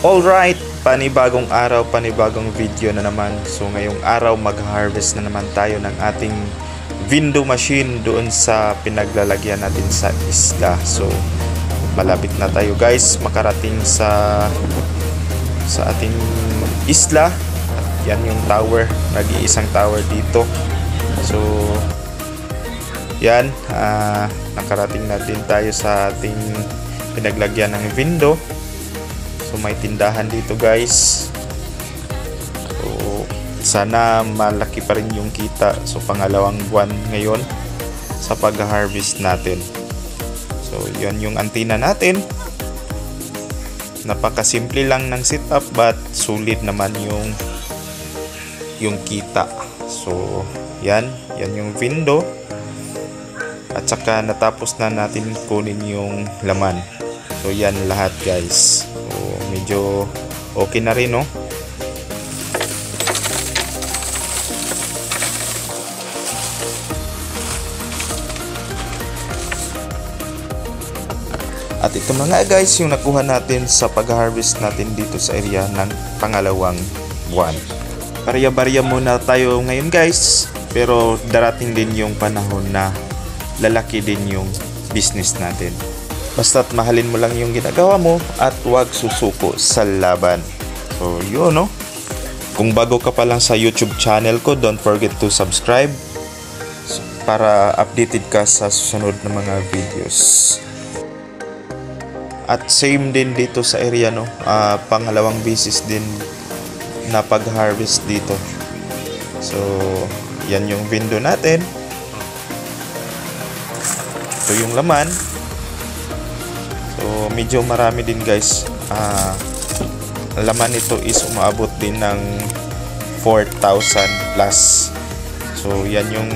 Alright, panibagong araw, panibagong video na naman. So ngayong araw mag-harvest na naman tayo ng ating window machine doon sa pinaglalagyan natin sa isla. So malapit na tayo guys makarating sa ating isla. At yan yung tower, nag-iisang tower dito. So yan, nakarating na din tayo sa ating pinaglagyan ng window. So may tindahan dito guys. So sana malaki pa rin yung kita. So pangalawang buwan ngayon sa pag-harvest natin. So yan yung antina natin. Napakasimple lang ng setup but sulit naman yung kita. So yan yung window. At saka natapos na natin kunin yung laman. So yan lahat guys. So medyo okay na rin, no? At ito na nga guys yung nakuha natin sa pag-harvest natin dito sa area ng pangalawang buwan. Barya-barya muna tayo ngayon guys. Pero darating din yung panahon na lalaki din yung business natin. Basta't mahalin mo lang yung ginagawa mo at huwag susuko sa laban. So yun, no? Kung bago ka pa lang sa YouTube channel ko, don't forget to subscribe para updated ka sa susunod na mga videos. At same din dito sa area, no? Pangalawang beses din na pag-harvest dito. So yan yung window natin. Ito yung laman. So medyo marami din guys. Laman nito is umaabot din ng 4,000 plus. So yan yung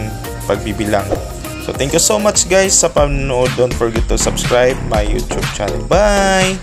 pagbibilang. So thank you so much guys sa panonood. Don't forget to subscribe my YouTube channel. Bye!